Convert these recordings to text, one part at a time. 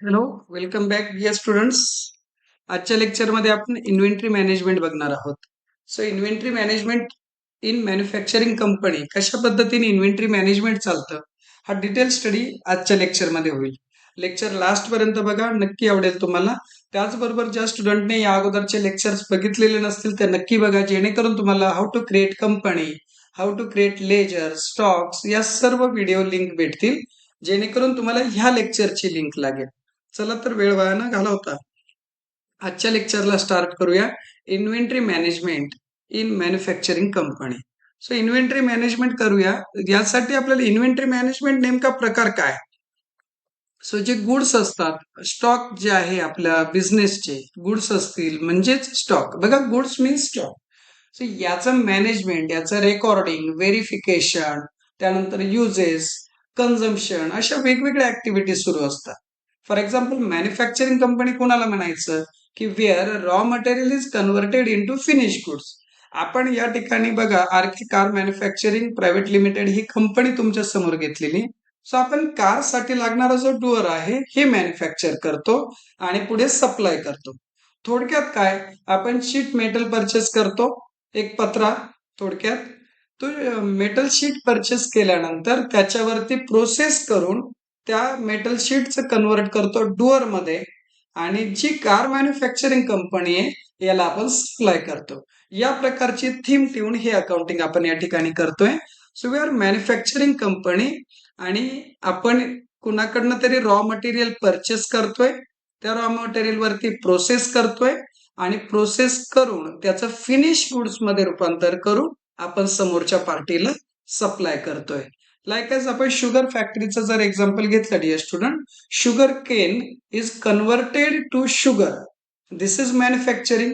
Hello, welcome back dear students. आजच्या लेक्चरमध्ये आपण इन्व्हेंटरी मॅनेजमेंट बघणार आहोत. So inventory management in manufacturing company कशा पद्धतीने इन्व्हेंटरी मॅनेजमेंट चालतं हा डिटेल स्टडी आजच्या लेक्चरमध्ये होईल. लेक्चर लास्ट पर्यंत बघा, नक्की आवडेल तुम्हाला. त्याचबरोबर ज्या स्टुडंटने या अगोदरचे लेक्चर्स बघितलेले नसतील ते नक्की बघा, जेणेकरून तुम्हाला how to create company, how to create ledger, stocks या सर्व व्हिडिओ लिंक भेटतील, जेणेकरून तुम्हाला ह्या लेक्चरची लिंक लागेल. चला तर वेळ वाया न घालवता आजच्या लेक्चरला स्टार्ट करूया. Inventory management in manufacturing company. So inventory management करूया. यासाठी आपल्याला इन्व्हेंटरी मॅनेजमेंट नेमका प्रकार काय? सो जे गुड्स असतात, स्टॉक जे आहे आपल्या बिझनेसचे गुड्स असतील म्हणजेच स्टॉक. बघा, गुड्स मीन्स स्टॉक. सो याचं मॅनेजमेंट, याचं रेकॉर्डिंग, व्हेरिफिकेशन, त्यानंतर युजेस, कन्झम्पशन अशा वेगवेगळ्या ऍक्टिव्हिटी सुरू असतात. फॉर एक्झाम्पल, मॅन्युफॅक्चरिंग कंपनी कोणाला म्हणायचं की where raw material is converted into finish goods. आपण या ठिकाणी बघा, RK car manufacturing private limited ही कंपनी तुमच्या समोर घेतलेली. सो आपण कारसाठी लागणारा जो डुअर आहे हे मॅन्युफॅक्चर करतो आणि पुढे सप्लाय करतो. थोडक्यात काय, आपण शीट मेटल परचेस करतो, एक पत्रा. थोडक्यात तो मेटल शीट परचेस केल्यानंतर त्याच्यावरती प्रोसेस करून त्या मेटल शीटचं कन्व्हर्ट करतो डुअर मध्ये, आणि जी कार मॅन्युफॅक्चरिंग कंपनी आहे याला आपण सप्लाय करतो. या प्रकारची थीम ठेवून हे अकाउंटिंग आपण या ठिकाणी करतोय. So we are manufacturing company आणि आपण कुणाकडनं तरी रॉ मटेरियल परचेस करतोय, त्या रॉ मटेरियल वरती प्रोसेस करतोय आणि प्रोसेस करून त्याचं फिनिश गुड्स मध्ये रूपांतर करून आपण समोरच्या पार्टीला सप्लाय करतोय. लाईक एज आपण शुगर फॅक्टरीचं जर एक्झाम्पल घेतलं dear student, sugar cane is converted to sugar. This is manufacturing.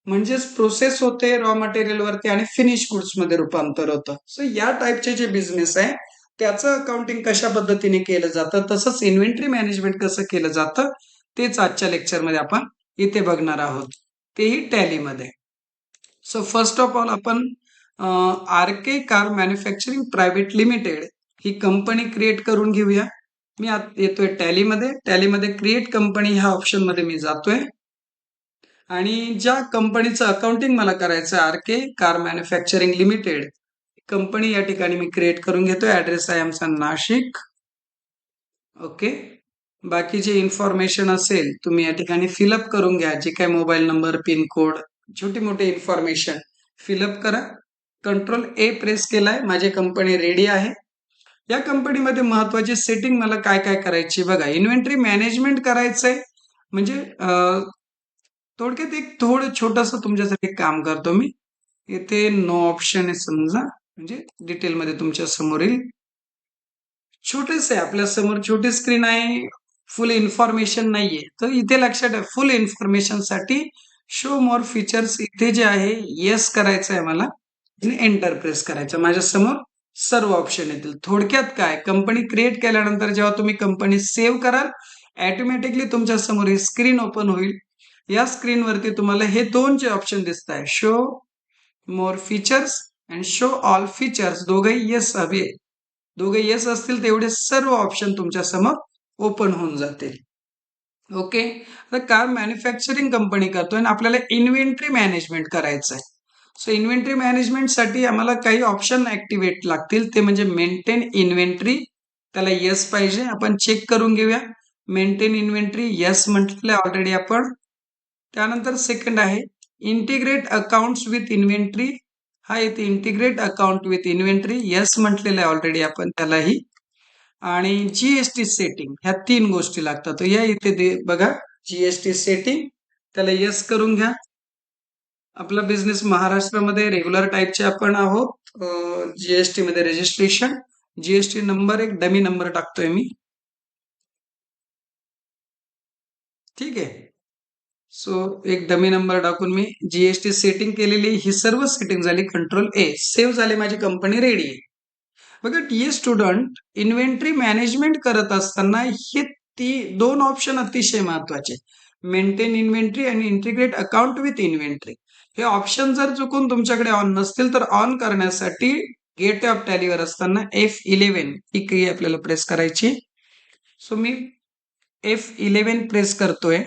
म्हणजेच प्रोसेस होते रॉ मटेरियल वरती आणि फिनिश गुड्स मध्ये रूपांतर होतं. सो या टाईपचे जे बिझनेस आहे त्याचं अकाउंटिंग कशा पद्धतीने केलं जातं, तसंच इन्व्हेंटरी मॅनेजमेंट कसं केलं जातं तेच आजच्या लेक्चरमध्ये आपण इथे बघणार आहोत, तेही टॅलीमध्ये. सो फर्स्ट ऑफ ऑल आपण RK car manufacturing private limited ही कंपनी क्रिएट करून घेऊया. मी येतोय टॅलीमध्ये. टॅलीमध्ये क्रिएट कंपनी ह्या ऑप्शन मध्ये मी जातोय आणि ज्या कंपनीचं अकाउंटिंग मला करायचं आहे, RK car manufacturing limited company या ठिकाणी मी क्रिएट करून घेतोय. ऍड्रेस आहे आमचा नाशिक. ओके. बाकी जे इन्फॉर्मेशन असेल तुम्ही या ठिकाणी फिलअप करून घ्या, जे काय मोबाईल नंबर, पिन कोड, छोटी मोठी इन्फॉर्मेशन फिलअप करा. कंट्रोल ए प्रेस केलाय. माझी कंपनी रेडी आहे. या कंपनीमध्ये महत्वाची सेटिंग मला काय काय करायची बघा. इन्व्हेंटरी मॅनेजमेंट करायचंय म्हणजे थोडक्यात एक थोडं छोटस तुमच्यासाठी काम करतो मी. इथे नो ऑप्शन आहे समजा, म्हणजे डिटेलमध्ये तुमच्या समोर येईल. छोटेच आहे, आपल्या समोर छोटी स्क्रीन आहे, फुल इन्फॉर्मेशन नाहीये. तर इथे लक्षात ठेवा, फुल इन्फॉर्मेशन साठी शो मोर फीचर्स इथे जे आहे येस करायचं आहे मला आणि एंटर प्रेस करायचं. माझ्या समोर सर्व ऑप्शन येतील. थोडक्यात काय, कंपनी क्रिएट केल्यानंतर जेव्हा तुम्ही कंपनी सेव्ह कराल ऑटोमॅटिकली तुमच्या समोर ही स्क्रीन ओपन होईल. या स्क्रीनवरती तुम्हाला हे दोन जे ऑप्शन दिसत आहे, show more features and show all features, दोघेही येस हवे. दोघे येस असतील तेवढे सर्व ऑप्शन तुमच्या समोर ओपन होऊन जातील. ओके. तर कार मॅन्युफॅक्चरिंग कंपनी करतोय आणि आपल्याला इन्व्हेंटरी मॅनेजमेंट करायचं आहे. सो इन्व्हेंटरी मॅनेजमेंटसाठी आम्हाला काही ऑप्शन ऍक्टिव्हेट लागतील, ते म्हणजे मेंटेन इन्व्हेंटरी. त्याला येस पाहिजे. आपण चेक करून घेऊया. मेंटेन इन्व्हेंटरी येस म्हटलेलं ऑलरेडी आपण. त्यानंतर सेकंड आहे इंटिग्रेट अकाउंट्स विथ इन्व्हेंटरी. हा इथे integrate account with inventory yes म्हटलेलं आहे ऑलरेडी आपण त्यालाही. आणि जीएसटी सेटिंग, ह्या तीन गोष्टी लागतात. या इथे बघा, जीएसटी सेटिंग त्याला येस करून घ्या. आपला बिझनेस महाराष्ट्रामध्ये रेग्युलर टाईपचे आपण आहोत. जीएसटी मध्ये रजिस्ट्रेशन, जीएसटी नंबर एक डमी नंबर टाकतोय मी. ठीक आहे. सो एक डमी नंबर टाकून मी जीएसटी सेटिंग केलेली. ही सर्व सेटिंग झाली. कंट्रोल ए, सेव्ह झाले. माझी कंपनी रेडी आहे. बघा टीए स्टुडंट, इन्व्हेंटरी मॅनेजमेंट करत असताना हे दोन ऑप्शन अतिशय महत्वाचे, मेंटेन इन्व्हेंटरी आणि इंटिग्रेट अकाउंट विथ इन्व्हेंटरी. हे ऑप्शन जर चुकून तुमच्याकडे ऑन नसतील तर ऑन करण्यासाठी गेट ऑफ टॅलीवर असताना F11 ही की आपल्याला प्रेस करायची. सो मी F11 प्रेस करतोय.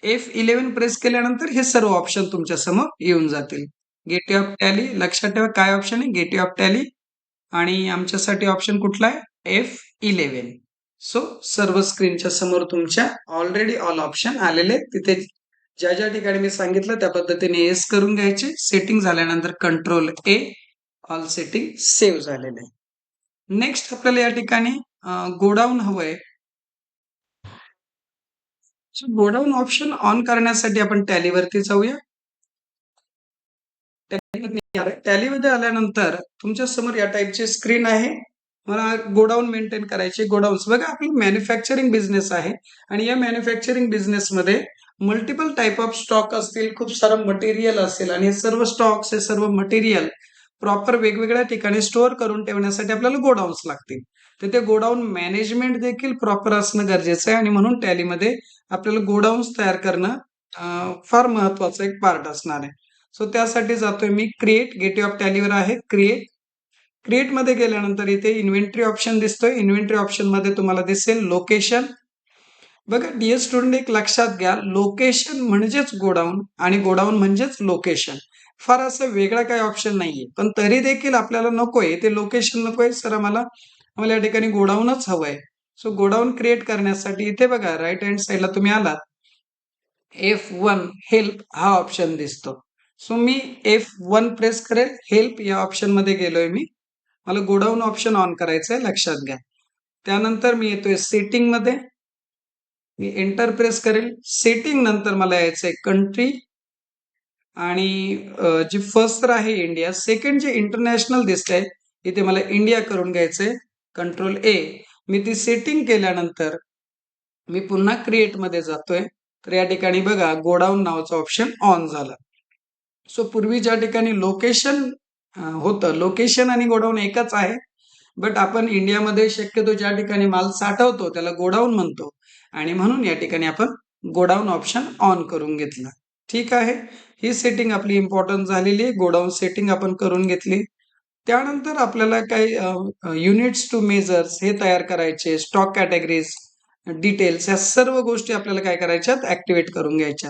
F11 प्रेस केल्यानंतर हे सर्व ऑप्शन तुमच्या समोर येऊन जातील. गेटवे ऑफ टॅली लक्षात ठेवा काय ऑप्शन आहे गेटवे ऑफ टॅली आणि आमच्यासाठी ऑप्शन कुठला आहे F11. सो सर्व स्क्रीनच्या समोर तुमच्या ऑलरेडी ऑल ऑप्शन आलेले तिथे ज्या ज्या ठिकाणी मी सांगितलं त्या पद्धतीने येस करून घ्यायचे. सेटिंग झाल्यानंतर control A all setting save झालेले. नेक्स्ट आपल्याला या ठिकाणी गोडाऊन हवंय. गोडाऊन ऑप्शन ऑन करण्यासाठी आपण टॅलीवरती जाऊया. टॅलीमध्ये आल्यानंतर तुमच्या समोर या टाईपची स्क्रीन आहे. मला गोडाऊन मेंटेन करायचे. गोडाऊन्स बघा आपली मॅन्युफॅक्चरिंग बिझनेस आहे आणि या मॅन्युफॅक्चरिंग बिझनेसमध्ये मल्टिपल टाईप ऑफ स्टॉक असतील, खूप सारं मटेरियल असेल आणि हे सर्व स्टॉक्स हे सर्व मटेरियल प्रॉपर वेगवेगळ्या ठिकाणी स्टोअर करून ठेवण्यासाठी आपल्याला गोडाऊन्स लागतील. तर ते गोडाऊन मॅनेजमेंट देखील प्रॉपर असणं गरजेचं आहे आणि म्हणून टॅलीमध्ये आपल्याला गोडाऊन्स तयार करणं फार महत्वाचं एक पार्ट असणार आहे. सो त्यासाठी जातोय मी क्रिएट गेटवे ऑफ टॅलीवर आहे क्रिएट मध्ये गेल्यानंतर इथे इन्व्हेंटरी ऑप्शन दिसतोय. इन्व्हेंटरी ऑप्शन मध्ये तुम्हाला दिसेल लोकेशन. बघा डिअर स्टुडंट एक लक्षात घ्या लोकेशन म्हणजेच गोडाऊन आणि गोडाऊन म्हणजेच लोकेशन. फार असं वेगळा काही ऑप्शन नाहीये पण तरी देखील आपल्याला नकोय ते लोकेशन नकोय सर आम्हाला या ठिकाणी गोडाऊनच हवंय. सो गोडाऊन क्रिएट करण्यासाठी इथे बघा राईट हँड साईडला तुम्ही आलात F1 हेल्प हा ऑप्शन दिसतो. सो मी F1 प्रेस करेल. हेल्प या ऑप्शन मध्ये गेलोय मी. मला गोडाऊन ऑप्शन ऑन करायचंय लक्षात घ्या. त्यानंतर मी येतोय सेटिंग मध्ये. मी एंटर प्रेस करेल. सेटिंग नंतर मला यायचंय कंट्री आणि जी फर्स्ट आहे इंडिया. सेकंड जे इंटरनॅशनल दिसतंय इथे मला इंडिया करून घ्यायचंय. Control A. मी ती सेटिंग केल्यानंतर मी पुन्हा क्रिएट मध्ये जातोय. तर या ठिकाणी बघा गोडाऊन नावाचं ऑप्शन ऑन झालं. सो पूर्वी ज्या ठिकाणी लोकेशन होतं लोकेशन आणि गोडाऊन एकच आहे. बट आपण इंडियामध्ये शक्यतो ज्या ठिकाणी माल साठवतो त्याला गोडाऊन म्हणतो आणि म्हणून या ठिकाणी आपण गोडाऊन ऑप्शन ऑन करून घेतला. ठीक आहे. ही सेटिंग आपली इम्पॉर्टंट झालेली आहे. गोडाऊन सेटिंग आपण करून घेतली. त्यानंतर आपल्याला काही युनिट्स टू मेजर्स हे तयार करायचे. स्टॉक कॅटेगरीज डिटेल्स या सर्व गोष्टी आपल्याला काय करायच्यात ऍक्टिव्हेट करून घ्यायच्या.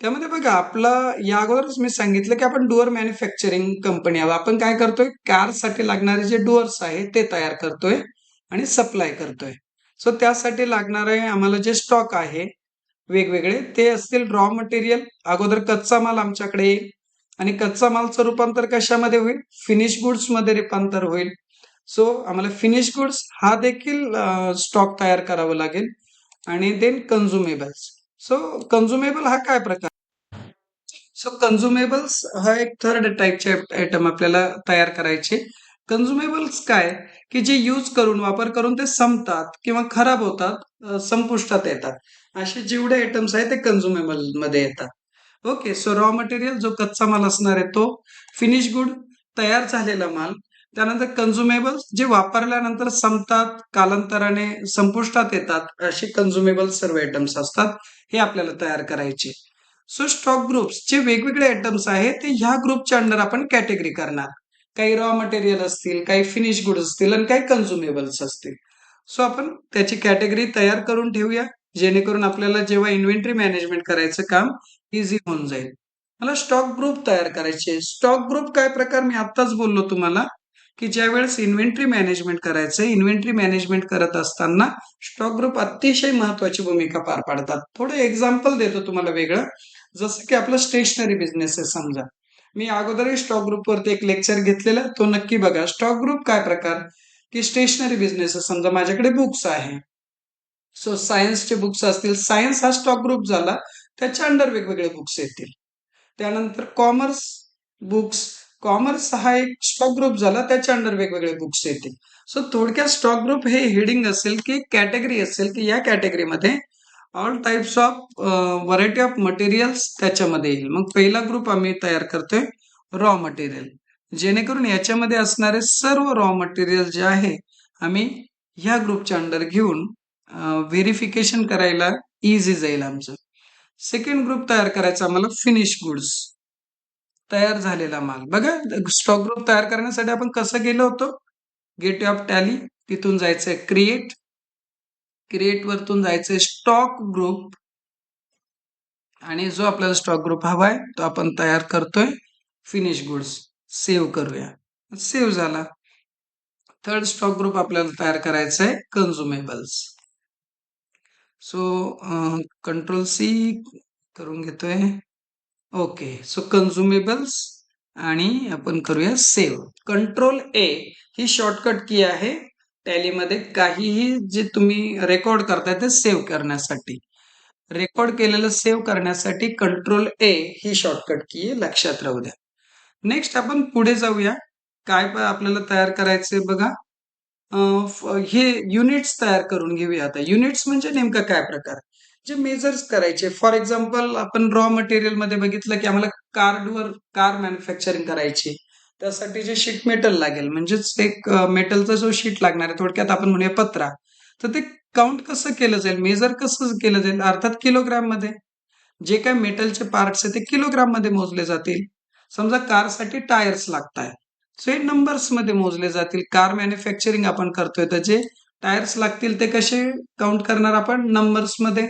त्यामध्ये बघा आपला या अगोदरच मी सांगितलं की आपण डुअर मॅन्युफॅक्चरिंग कंपनी आहोत. आपण काय करतोय कारसाठी लागणारे जे डुअर्स आहे ते तयार करतोय आणि सप्लाय करतोय. सो त्यासाठी लागणारे आम्हाला जे स्टॉक आहे वेगवेगळे ते असतील रॉ मटेरियल. अगोदर कच्चा माल आमच्याकडे येईल आणि कच्चा मालचं रूपांतर कशामध्ये होईल फिनिश गुड्स मध्ये रूपांतर होईल. सो आम्हाला फिनिश गुड्स हा देखील स्टॉक तयार करावा लागेल आणि देन कन्झ्युमेबल्स. सो कन्झ्युमेबल हा काय प्रकार. सो कन्झ्युमेबल्स हा एक थर्ड टाईपचे आयटम आपल्याला तयार करायचे. कन्झ्युमेबल्स काय की जे यूज करून वापर करून ते संपतात किंवा खराब होतात संपुष्टात येतात असे जेवढे आयटम्स आहेत ते कन्झ्युमेबल मध्ये येतात. ओके. सो रॉ मटेरियल जो कच्चा माल असणार आहे तो, फिनिश गुड तयार झालेला माल, त्यानंतर कन्झ्युमेबल्स जे वापरल्यानंतर संपतात कालांतराने संपुष्टात येतात असे कन्झ्युमेबल सर्व आयटम्स असतात हे आपल्याला तयार करायचे. सो स्टॉक ग्रुप्स जे वेगवेगळे आयटम्स आहेत ते ह्या ग्रुपच्या अंडर आपण कॅटेगरी करणार. काही रॉ मटेरियल असतील, काही फिनिश गुड असतील आणि काही कन्झ्युमेबल्स असतील. सो आपण त्याची कॅटेगरी तयार करून ठेवूया जेणेकरून आपल्याला जेव्हा इन्व्हेंटरी मॅनेजमेंट करायचं काम इझी होऊन जाईल. मला स्टॉक ग्रुप तयार करायचे. स्टॉक ग्रुप काय प्रकार मी आत्ताच बोललो तुम्हाला की ज्या वेळेस इन्व्हेंटरी मॅनेजमेंट करायचं इन्व्हेंटरी मॅनेजमेंट करत असताना स्टॉक ग्रुप अतिशय महत्वाची भूमिका पार पाडतात. थोडं एक्झाम्पल देतो तुम्हाला वेगळं. जसं की आपला स्टेशनरी बिझनेस आहे समजा. मी अगोदरही स्टॉक ग्रुप वरती एक लेक्चर घेतलेला तो नक्की बघा. स्टॉक ग्रुप काय प्रकार की स्टेशनरी बिझनेस आहे समजा माझ्याकडे बुक्स आहे. सो सायन्सचे बुक्स असतील सायन्स हा स्टॉक ग्रुप झाला त्याच्या अंडर वेगवेगळे बुक्स येतील. त्यानंतर कॉमर्स बुक्स कॉमर्स हा एक स्टॉक ग्रुप झाला त्याच्या अंडर वेगवेगळे बुक्स येतील. सो थोडक्यात स्टॉक ग्रुप हे हेडिंग असेल की कॅटेगरी असेल की या कॅटेगरीमध्ये all types of variety of materials त्याच्यामध्ये येईल. मग पहिला ग्रुप आम्ही तयार करतोय रॉ मटेरियल जेणेकरून याच्यामध्ये असणारे सर्व रॉ मटेरियल जे आहे आम्ही ह्या ग्रुपच्या अंडर घेऊन व्हेरिफिकेशन करायला इझी जाईल आमचं. सेकंड ग्रुप तयार करायचा आम्हाला फिनिश गुड्स तयार झालेला माल. बघा स्टॉक ग्रुप तयार करण्यासाठी आपण कसं गेलो होतो गेटवे ऑफ टॅली तिथून जायचंय क्रिएट क्रिएट वरतून जायचंय स्टॉक ग्रुप आणि जो आपल्याला स्टॉक ग्रुप हवाय तो आपण तयार करतोय फिनिश गुड्स. सेव्ह करूया. सेव्ह झाला. थर्ड स्टॉक ग्रुप आपल्याला तयार करायचा आहे कन्झ्युमेबल्स. सो कंट्रोल सी करून घेतोय. ओके, सो कन्झ्युमेबल्स आणि आपण करूया सेव्ह. कंट्रोल ए ही शॉर्टकट की आहे टॅलीमध्ये. काहीही जे तुम्ही रेकॉर्ड करताय ते सेव्ह करण्यासाठी, रेकॉर्ड केलेलं सेव्ह करण्यासाठी कंट्रोल ए ही शॉर्टकट की आहे, लक्षात राहू द्या. नेक्स्ट आपण पुढे जाऊया. काय आपल्याला तयार करायचंय बघा. हे युनिट्स तयार करून घेऊया. आता युनिट्स म्हणजे नेमका काय प्रकार, जे मेजर्स करायचे. फॉर एक्झाम्पल आपण रॉ मटेरियल मध्ये बघितलं की आम्हाला कार मॅन्युफॅक्चरिंग करायची. त्यासाठी जे शीट मेटल लागेल, म्हणजेच एक मेटलचा जो शीट लागणार आहे, थोडक्यात आपण म्हणूया पत्रा. तर ते काउंट कसं केलं जाईल, मेजर कसं केलं जाईल, अर्थात किलोग्राम मध्ये. जे काय मेटलचे पार्ट्स आहेत ते किलोग्राम मध्ये मोजले जातील. समजा कारसाठी टायर्स लागतात, सो हे नंबर्स मध्ये मोजले जातील. कार मॅन्युफॅक्चरिंग आपण करतोय तर जे टायर्स लागतील ते कसे काउंट करणार आपण, नंबर्स मध्ये.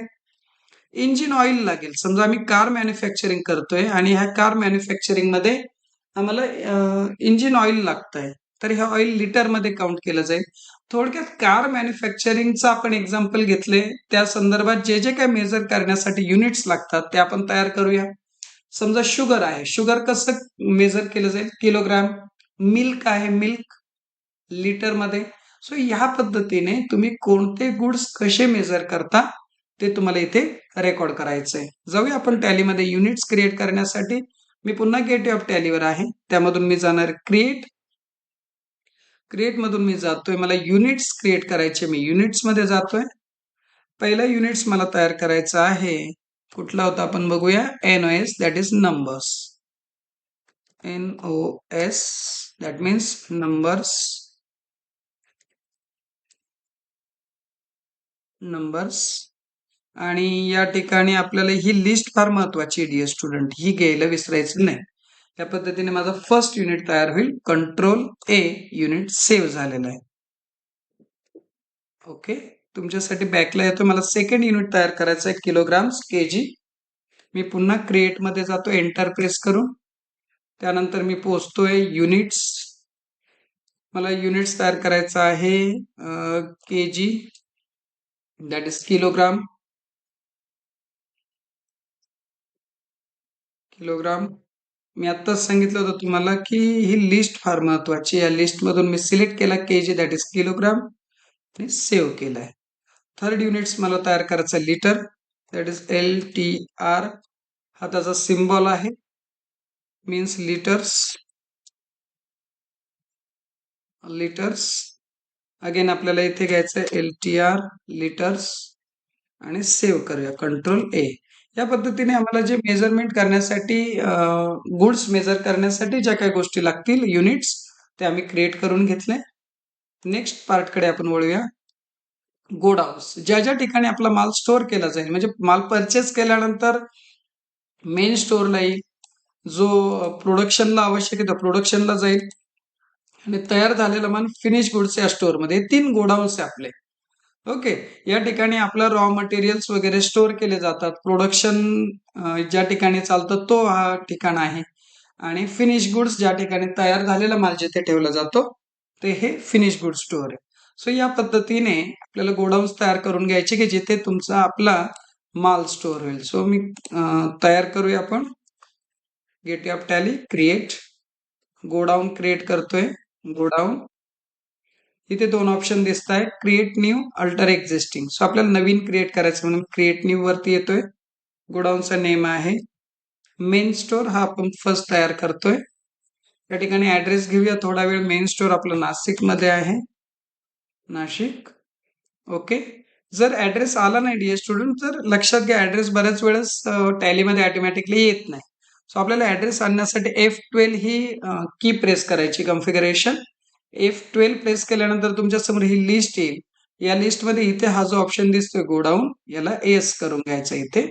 इंजिन ऑइल लागेल, समजा आम्ही कार मॅन्युफॅक्चरिंग करतोय आणि ह्या कार मॅन्युफॅक्चरिंग मध्ये आम्हाला इंजिन ऑइल लागतंय, तर हे ऑइल लिटर मध्ये काउंट केलं जाईल. थोडक्यात कार मॅन्युफॅक्चरिंगचं आपण एक्झाम्पल घेतले, त्या संदर्भात जे जे काही मेजर करण्यासाठी युनिट्स लागतात ते आपण तयार करूया. समजा शुगर आहे, शुगर कसं मेजर केलं जाईल, किलोग्राम. मिल्क आहे, मिल्क लिटर मध्ये. सो ह्या पद्धतीने तुम्ही कोणते गुड्स कसे मेजर करता ते तुम्हाला इथे रेकॉर्ड करायचंय. जाऊया आपण टॅलीमध्ये युनिट्स क्रिएट करण्यासाठी. मी पुन्हा गेट ऑफ टॅलीवर आहे, त्यामधून मी जाणार क्रिएट. क्रिएट मधून मी जातोय, मला युनिट्स क्रिएट करायचे, मी युनिट्स मध्ये जातोय. पहिला युनिट्स मला तयार करायचा आहे, कुठला होता आपण बघूया, NOS, that is numbers. NOS that means numbers. Numbers. आणि या ठिकाणी आपल्याला ही लिस्ट फार महत्वाची, डिअर स्टुडंट, ही घ्यायला विसरायचं नाही. या पद्धतीने माझा फर्स्ट युनिट तयार होईल. कंट्रोल ए, युनिट सेव्ह झालेला आहे. ओके, तुमच्यासाठी बॅकला येतो. मला सेकंड युनिट तयार करायचं आहे, किलोग्राम्स केजी. मी पुन्हा क्रिएट मध्ये जातो, एंटर प्रेस करून. त्यानंतर मी पोहोचतोय युनिट्स. मला युनिट्स तयार करायचं आहे KG, that is kilogram. Kilogram. मी आत्ताच सांगितलं होतं तुम्हाला की ही लिस्ट फार महत्वाची. या लिस्ट मधून मी सिलेक्ट केला केजी, दॅट इज किलोग्राम, आणि सेव्ह केलाय. थर्ड युनिट्स मला तयार करायचं लिटर, दॅट इज LTR. हा त्याचा सिम्बॉल आहे, मीन्स लिटर्स. लिटर्स. अगेन आपल्याला इथे घ्यायचं LTR, लिटर्स, आणि सेव्ह करूया, कंट्रोल ए. या पद्धतीने आम्हाला जे मेजरमेंट करण्यासाठी, गुड्स मेजर करण्यासाठी ज्या काही गोष्टी लागतील, युनिट्स, ते आम्ही क्रिएट करून घेतले. नेक्स्ट पार्टकडे आपण वळूया. गोडाऊन्स, ज्या ज्या ठिकाणी आपला माल स्टोअर केला जाईल, म्हणजे माल परचेस केल्यानंतर मेन स्टोअरला येईल, जो प्रोडक्शनला आवश्यक आहे त्या प्रोडक्शनला जाईल, आणि तयार झालेला माल फिनिश गुड्स या स्टोअरमध्ये. 3 गोडाऊन्स आहे आपले. ओके, या ठिकाणी आपलं रॉ मटेरियल्स वगैरे स्टोअर केले जातात. प्रोडक्शन ज्या ठिकाणी चालतं तो हा ठिकाण आहे, आणि फिनिश गुड्स ज्या ठिकाणी तयार झालेला माल जिथे ठेवला जातो ते हे फिनिश गुड स्टोअर आहे. सो या पद्धतीने आपल्याला गोडाऊन्स तयार करून घ्यायचे की जिथे तुमचा आपला माल स्टोअर होईल. सो मी तयार करूया आपण. Gate of Tally, create, godown create करतोय. गोडाऊन, इथे 2 ऑप्शन दिसत आहेत, create new, alter existing. So आपल्याला नवीन क्रिएट करायचं म्हणून क्रिएट न्यू वरती येतोय. गोडाऊनचा नेम आहे मेन स्टोअर, हा आपण फर्स्ट तयार करतोय. या ठिकाणी ऍड्रेस घेऊया थोडा वेळ. मेन स्टोअर आपलं नाशिक मध्ये आहे, नाशिक. ओके, जर ऍड्रेस आला नाही डिअर स्टुडंट, तर लक्षात घ्या ऍड्रेस बऱ्याच वेळेस टॅलीमध्ये ऑटोमॅटिकली येत नाही. सो आपल्याला ऍड्रेस आणण्यासाठी F12 ही की प्रेस करायची, कॉन्फिगरेशन. F12 प्रेस केल्यानंतर तुमच्या समोर ही लिस्ट येईल. या लिस्ट मध्ये इथे हा जो ऑप्शन दिसतोय गोडाऊन, याला एस करून घ्यायचा. इथे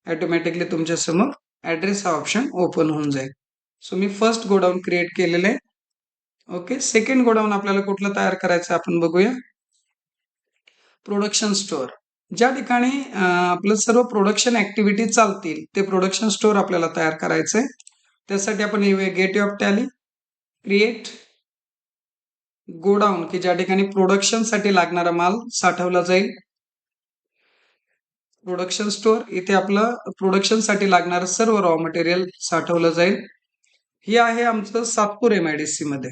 ऑटोमॅटिकली तुमच्या समोर ऍड्रेस हा ऑप्शन ओपन होऊन जाईल. सो मी फर्स्ट गोडाऊन क्रिएट केलेलं आहे. ओके, सेकंड गोडाऊन आपल्याला कुठलं तयार करायचं आपण बघूया. प्रोडक्शन स्टोअर, ज्या ठिकाणी आपलं सर्व प्रोडक्शन ऍक्टिव्हिटी चालतील ते प्रोडक्शन स्टोअर आपल्याला तयार करायचंय. त्यासाठी आपण gateway of Tally, create godown की ज्या ठिकाणी प्रोडक्शन साठी लागणारा माल साठवला जाईल. प्रोडक्शन स्टोअर इथे आपलं प्रोडक्शन साठी लागणारं सर्व रॉ मटेरियल साठवलं जाईल. हे आहे आमचं सातपूर MIDC मध्ये.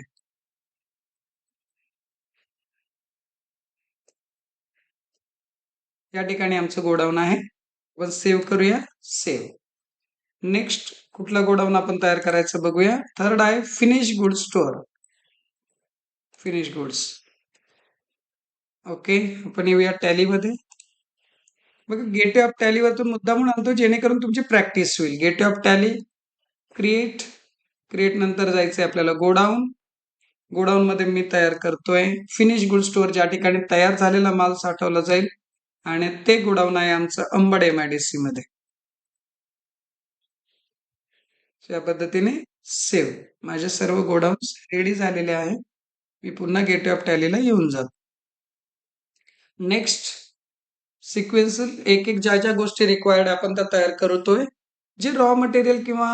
या ठिकाणी आमचं गोडाऊन आहे. आपण सेव्ह करूया. सेव्ह. नेक्स्ट कुठला गोडाऊन आपण तयार करायचं बघूया. थर्ड आहे finish goods store. Finish goods. Okay, आपण येऊया टॅलीमध्ये. बघा गेटवे ऑफ टॅलीवरतून मुद्दा म्हणून आणतो जेणेकरून तुमची प्रॅक्टिस होईल. Gateway of Tally, create, create नंतर जायचंय आपल्याला गोडाऊन. गोडाऊन मध्ये मी तयार करतोय फिनिश गुड स्टोअर, ज्या ठिकाणी तयार झालेला माल साठवला जाईल आणि ते गोडाऊन आहे आमचं अंबड MIDC मध्ये. या पद्धतीने सेव्ह. माझे सर्व गोडाऊन रेडी झालेले आहे. मी पुन्हा गेटवे ऑफ टॅलीला येऊन जातो. नेक्स्ट सिक्वेन्शियल एक एक ज्या ज्या गोष्टी रिक्वायर्ड आपण त्या तयार करतोय. जे रॉ मटेरियल किंवा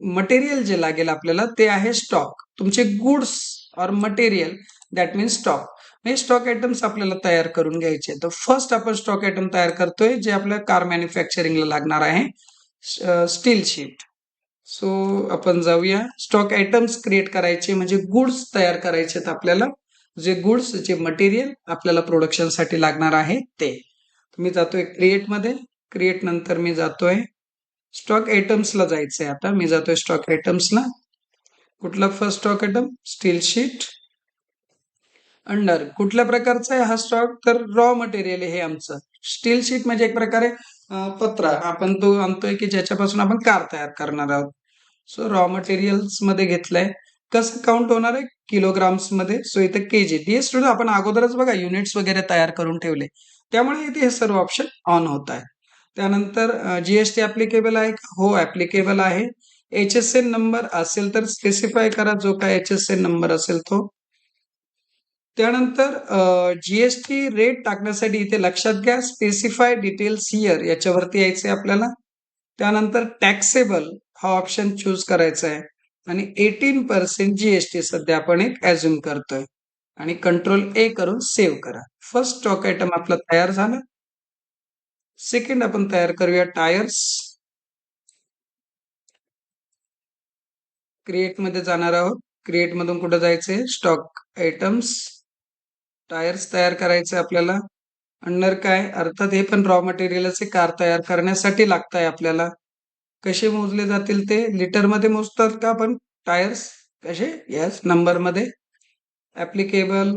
मटेरियल जे लागेल आपल्याला ते आहे स्टॉक. तुमचे गुड्स और मटेरियल दॅट मीन्स स्टॉक. हे स्टॉक आयटम्स आपल्याला तयार करून घ्यायचे. तर फर्स्ट आपण स्टॉक आयटम तयार करतोय जे आपल्या कार मॅन्युफॅक्चरिंगला लागणार आहे, स्टील शीट. सो आपण जाऊया. स्टॉक आयटम्स क्रिएट करायचे म्हणजे गुड्स तयार करायचे आहेत आपल्याला. जे गुड्स, जे मटेरियल आपल्याला प्रोडक्शनसाठी लागणार आहे ते. मी जातोय क्रिएट मध्ये. क्रिएट नंतर मी जातोय स्टॉक आयटम्सला जायचंय. आता मी जातोय स्टॉक आयटम्सला. कुठला first stock item? Steel sheet. Under कुठल्या प्रकारचा आहे हा स्टॉक? तर रॉ मटेरियल हे आमचं. स्टील शीट म्हणजे एक प्रकारे पत्रा आपण तो आणतोय की ज्याच्यापासून आपण कार तयार करणार आहोत. सो रॉ मटेरियल्स मध्ये घेतलंय. कसं काउंट होणार आहे? किलोग्राम्स मध्ये. सो इथे केजी. डीएस स्टुडंट आपण अगोदरच बघा युनिट्स वगैरे तयार करून ठेवले, त्यामुळे इथे हे सर्व ऑप्शन ऑन होत आहे. त्यानंतर GST ऍप्लिकेबल आहे का? हो, ऍप्लिकेबल आहे. HSN नंबर असेल तर स्पेसिफाय करा, जो काय HSN नंबर असेल तो. त्यानंतर GST रेट टाकण्यासाठी इथे लक्षात घ्या स्पेसिफाय डिटेल्स हिअर याच्यावरती यायचंय आपल्याला. त्यानंतर टॅक्सेबल हा ऑप्शन चूज करायचा आहे आणि 18% GST सध्या आपण एक ऍझ्युम करतोय आणि कंट्रोल A करून सेव्ह करा. फर्स्ट स्टॉक आयटम आपला तयार झाला. सेकंड आपण तयार करूया टायर्स. क्रिएट मध्ये जाणार आहोत. क्रिएट मधून कुठे जायचंय? Stock items. टायर्स तयार करायचे आपल्याला. अंडर काय? अर्थात हे पण रॉ मटेरियलचे कार तयार करण्यासाठी लागत आहे आपल्याला. कसे मोजले जातील ते? लिटर मध्ये मोजतात का आपण टायर्स? कसे? यस, नंबर मध्ये. ऍप्लिकेबल.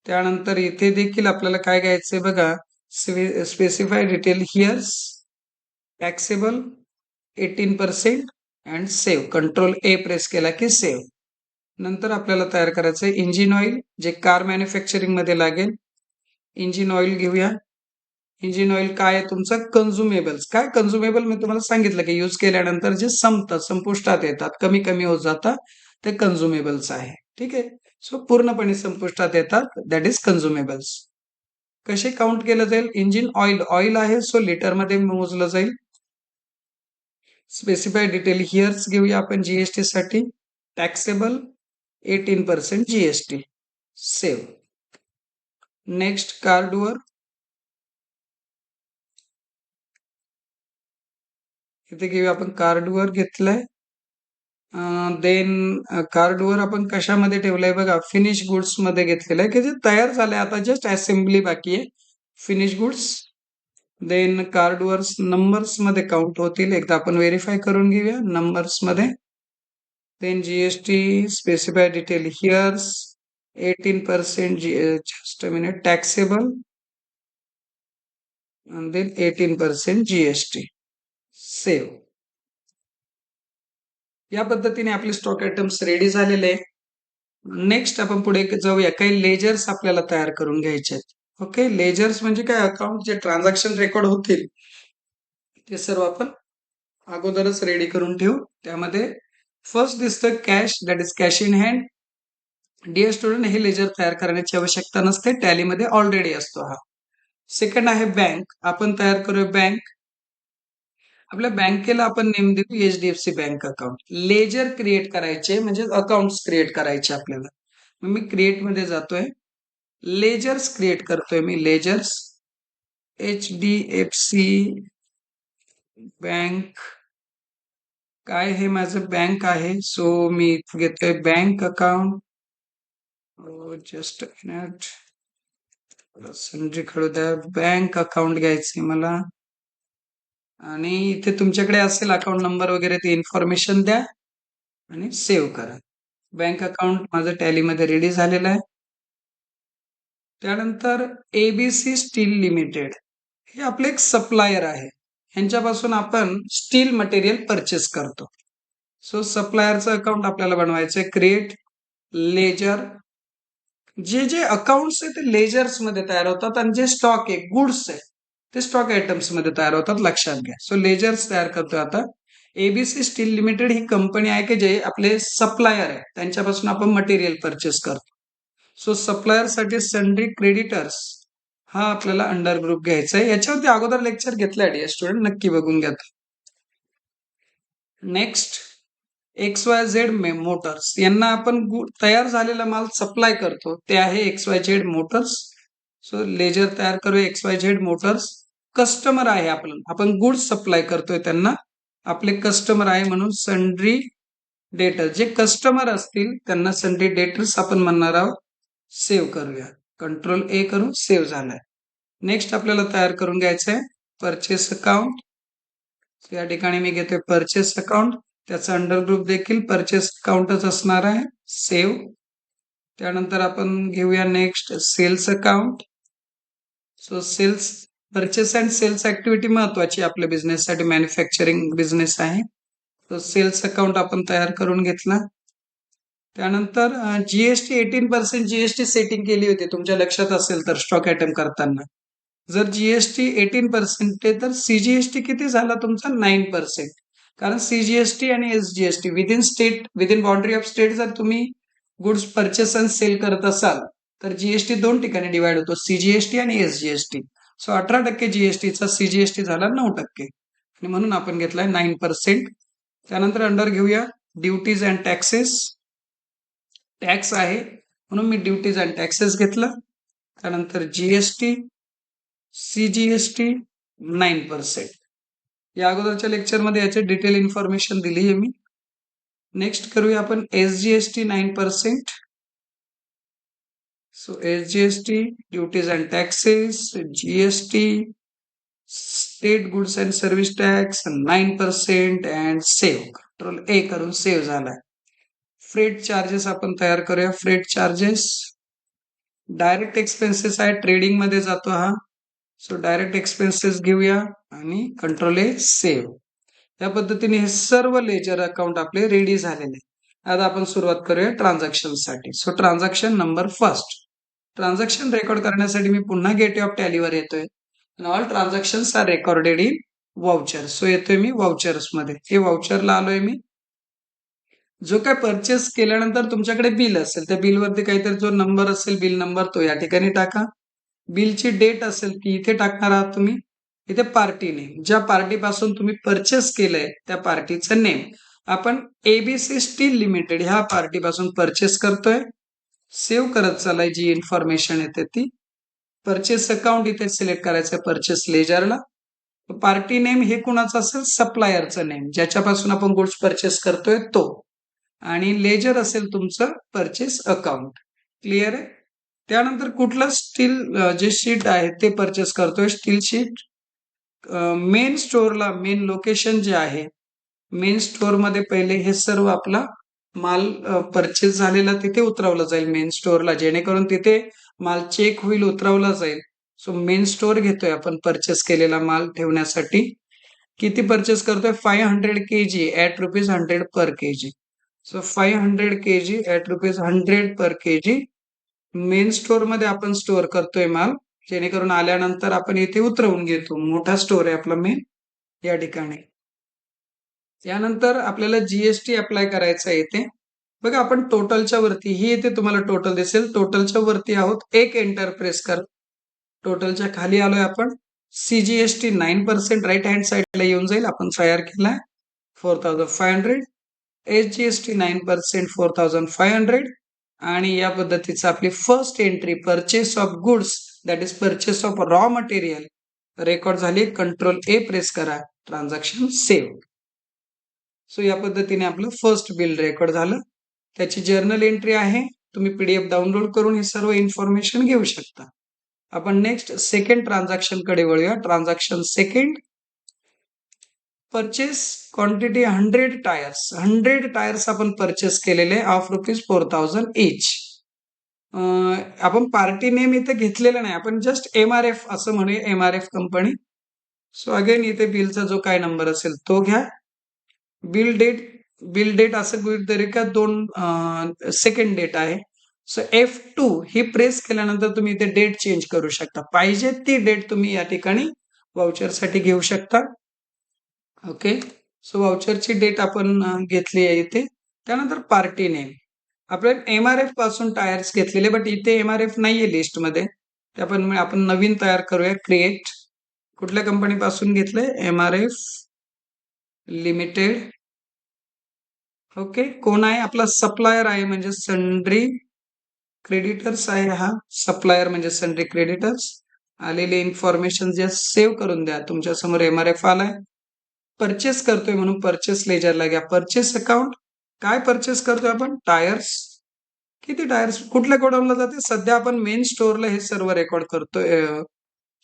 त्यानंतर इथे देखील आपल्याला काय घ्यायचंय बघा, specify detail heirs, taxable, 18% and save. Control A press केला की सेव्ह. नंतर आपल्याला तयार करायचंय इंजिन ऑइल, जे कार मॅन्युफॅक्चरिंग मध्ये लागेल. इंजिन ऑइल घेऊया. इंजिन ऑइल काय आहे तुमचं? कन्झ्युमेबल्स. काय कन्झ्युमेबल? मी तुम्हाला सांगितलं की यूज केल्यानंतर जे संपतात, संपुष्टात येतात, कमी कमी होत जातात, ते कन्झ्युमेबल्स आहे. ठीक आहे. सो पूर्णपणे संपुष्टात येतात, दॅट इज कन्झ्युमेबल्स. कसे काउंट केलं जाईल? इंजिन ऑइल, ऑइल आहे सो लिटर मध्ये मोजलं जाईल. स्पेसिफाय डिटेल हिअर्स घेऊया आपण GST साठी. Taxable, 18% GST. सेव्ह. नेक्स्ट कार्डवर. इथे घेऊया आपण कार्डवर घेतलंय. देन कार्डवर आपण कशामध्ये ठेवलंय बघा, फिनिश गुड्स मध्ये घेतलेलं आहे की जे तयार झालंय, आता जस्ट असेंब्ली बाकी आहे. Finish goods. देन कार्डवर नंबर्स मध्ये काउंट होतील. एकदा आपण व्हेरीफाय करून घेऊया नंबर्स मध्ये. Then GST specify detail here's, 18% just a minute, taxable, and then 18% GST. Save. या पद्धतीने आपले स्टॉक आयटम्स रेडी झालेले आहे. नेक्स्ट आपण पुढे जाऊया. काही लेजर्स आपल्याला तयार करून घ्यायचे आहेत. ओके, लेजर्स म्हणजे काय? अकाउंट जे ट्रान्झॅक्शन रेकॉर्ड होतील ते सर्व आपण अगोदरच रेडी करून ठेवू. त्यामध्ये फर्स्ट दिसतं cash, that is cash in hand. Dear student, हे लेजर तयार करण्याची आवश्यकता नसते, टॅलीमध्ये ऑलरेडी असतो हा. सेकंड आहे बँक. आपण तयार करूया बँक. आपल्या बँकेला आपण नेम देऊ HDFC bank account. Ledger create करायचे म्हणजे अकाउंट्स क्रिएट करायचे आपल्याला. मग मी क्रिएट मध्ये जातोय. लेजर्स क्रिएट करतोय मी. Ledgers HDFC bank. काय हे माझं बँक आहे. सो मी घेतोय bank account. Just minute. Sanjay खडूद्या बँक अकाउंट घ्यायचे मला. आणि इथे तुमच्याकडे असेल अकाउंट नंबर वगैरे ते इन्फॉर्मेशन द्या आणि सेव्ह करा. बँक अकाउंट माझं टॅलीमध्ये रेडी झालेलं आहे. त्यानंतर ABC स्टील लिमिटेड हे आपले एक सप्लायर आहे. ह्यांच्यापासून आपण स्टील मटेरियल परचेस करतो. सो सप्लायरचं अकाउंट आपल्याला बनवायचं आहे. Create ledger. जे जे अकाउंट्स आहे ते लेजर्स मध्ये तयार होतात आणि जे स्टॉक आहे गुड्स आहे ते स्टॉक आयटम्स मध्ये तयार होतात. लक्षात घ्या. सो लेजर्स तयार करतोय आता. ABC स्टील लिमिटेड ही कंपनी आहे की जे आपले सप्लायर आहे त्यांच्यापासून आपण मटेरियल परचेस करतो. सो सप्लायर साठी सन्ड्री क्रेडिटर्स हा आपल्याला अंडर ग्रुप घ्यायचा आहे. याच्यावरती अगोदर लेक्चर घेतलंय डिअर स्टुडंट, नक्की बघून घ्या. Next XYZ Motors. यांना आपण तयार झालेला माल सप्लाय करतो ते आहे XYZ मोटर्स. सो लेजर तयार करूया XYZ मोटर्स. कस्टमर आहे आपण गुड्स सप्लाय करतोय त्यांना. आपले कस्टमर आहे म्हणून सन्ड्री डेटर. जे कस्टमर असतील त्यांना सन्ड्री डेटर्स आपण म्हणणार आहोत. सेव्ह करूया. Ctrl A करून सेव्ह झालाय. नेक्स्ट आपल्याला तयार करून घ्यायचं आहे परचेस अकाउंट. या ठिकाणी मी घेतोय परचेस अकाउंट. त्याचा अंडर ग्रुप देखील परचेस अकाउंटच असणार आहे. सेव्ह. त्यानंतर आपण घेऊया next sales account. So sales purchase and sales activity महत्वाची आपल्या बिझनेससाठी. मॅन्युफॅक्चरिंग बिझनेस आहे. तो सेल्स अकाउंट आपण तयार करून घेतला. त्यानंतर GST 18% GST सेटिंग केली होती तुमच्या लक्षात असेल तर स्टॉक आयटम करताना. जर GST 18% आहे तर CGST किती झाला तुमचा 9%. कारण CGST आणि SGST within state within boundary of state जर तुम्ही गुड्स परचेस अँड सेल करत असाल तर GST दोन ठिकाणी डिवाइड होतो, CGST आणि SGST. सो 18% GSTचा CGST झाला 9% आणि म्हणून आपण घेतलाय 9%. त्यानंतर अंडर घेऊया ड्युटीज अँड टॅक्सेस. टॅक्स आहे म्हणून मी ड्युटीज अँड टॅक्सेस घेतलं. त्यानंतर GST CGST 9%. या अगोदरच्या लेक्चरमध्ये याचे डिटेल इन्फॉर्मेशन दिली आहे मी. नेक्स्ट करूया आपण SGST 9%. So SGST duties and taxes GST state goods and service tax 9% and save. Ctrl A करून सेव्ह झालाय. फ्रेट चार्जेस आपण तयार करूया. फ्रेट चार्जेस डायरेक्ट एक्सपेन्सेस आहे. ट्रेडिंग मध्ये जातो हा. सो डायरेक्ट एक्सपेन्सेस घेऊया आणि Ctrl A सेव्ह. या पद्धतीने हे सर्व लेजर अकाउंट आपले रेडी झालेले. आता आपण सुरुवात करूया ट्रान्झॅक्शन साठी. So transaction number first. Transaction record करण्यासाठी मी पुन्हा गेटवे ऑफ टॅलीवर येतोय. All transactions are recorded in voucher. So येतोय मी वाउचर्स मध्ये. हे वाउचरला आलोय मी. जो काय परचेस केल्यानंतर तुमच्याकडे बिल असेल त्या बिलवरती काहीतरी जो नंबर असेल बिल नंबर तो या ठिकाणी टाका. बिलची डेट असेल ती इथे टाकणार आहात तुम्ही. इथे पार्टी नेम ज्या पार्टीपासून तुम्ही परचेस केलंय त्या पार्टीचं नेम. आपण ABC स्टील लिमिटेड ह्या पार्टीपासून परचेस करतोय. सेव्ह करत चालाय जी इन्फॉर्मेशन येते ती. परचेस अकाउंट इथे सिलेक्ट करायचं परचेस लेजरला. पार्टी नेम हे कुणाचं असेल सप्लायरचं नेम ज्याच्यापासून आपण गुड्स परचेस करतोय तो. आणि लेजर असेल तुमचं परचेस अकाउंट. क्लिअर आहे. त्यानंतर कुठलं स्टील जे शीट आहे ते परचेस करतोय स्टील शीट. मेन स्टोअरला मेन लोकेशन जे आहे मेन स्टोअर मध्ये पहिले हे सर्व आपला माल परचेस झालेला तिथे उतरवलं जाईल मेन स्टोअरला, जेणेकरून तिथे माल चेक होईल उतरवला जाईल. सो मेन स्टोअर घेतोय आपण परचेस केलेला माल ठेवण्यासाठी. किती परचेस करतोय 500 kg at ₹100 per kg. So 500 kg at ₹100 per kg main store मध्ये आपण स्टोअर करतोय माल, जेणेकरून आल्यानंतर आपण इथे उतरवून घेतो. मोठा स्टोअर आहे आपला मेन या ठिकाणी. त्यानंतर आपल्याला GST अप्लाय करायचा येते. बघा आपण टोटलच्या वरती ही इथे तुम्हाला टोटल दिसेल. टोटलच्या वरती आहोत. एक एंटर प्रेस कर. टोटलच्या खाली आलोय आपण. CGST 9% राईट हँड साईडला येऊन जाईल. आपण तयार केलाय 4500. SGST 9% 4500. आणि या पद्धतीचं आपली first entry purchase of goods that is purchase of raw material record झाली. कंट्रोल ए प्रेस करा, ट्रान्झॅक्शन सेव्ह. सो या पद्धतीने आपलं फर्स्ट बिल रेकॉर्ड झालं. त्याची जर्नल एंट्री आहे. तुम्ही PDF डाउनलोड करून हे सर्व इन्फॉर्मेशन घेऊ शकता. आपण नेक्स्ट सेकंड ट्रान्झॅक्शन कडे वळूया. Transaction second, purchase quantity 100 tyres. 100 tyres आपण परचेस केलेले ऑफ ₹4000 इच. आपण पार्टी नेम इथे घेतलेलं नाही, आपण जस्ट MRF असं म्हणूया, MRF कंपनी. सो अगेन इथे बिलचा जो काय नंबर असेल तो घ्या. बिल डेट असं गृहीत धरू का 2 सेकंड डेट आहे. सो F2 ही प्रेस केल्यानंतर तुम्ही इथे डेट चेंज करू शकता. पाहिजे ती डेट तुम्ही या ठिकाणी वाउचरसाठी घेऊ शकता. ओके. सो वाउचरची डेट आपण घेतली आहे इथे. त्यानंतर पार्टी नेम आपण MRF पासून टायर्स घेतलेले, बट इथे MRF नाहीये लिस्टमध्ये. आपण नवीन तयार करूया. क्रिएट. कुठल्या कंपनी पासून घेतलंय? MRF limited. ओके. कोण आहे? आपला सप्लायर आहे, म्हणजे सन्ड्री क्रेडिटर्स आहे. हा सप्लायर म्हणजे सन्ड्री क्रेडिटर्स. आलेले इन्फॉर्मेशन जे सेव्ह करून द्या. तुमच्या समोर MRF आलाय. परचेस करतोय म्हणून परचेस लेजरला घ्या. Purchase account. काय परचेस करतोय आपण? टायर्स. किती टायर्स? कुठल्या गोडाऊनला जाते? सध्या आपण मेन स्टोअरला हे सर्व रेकॉर्ड करतोय,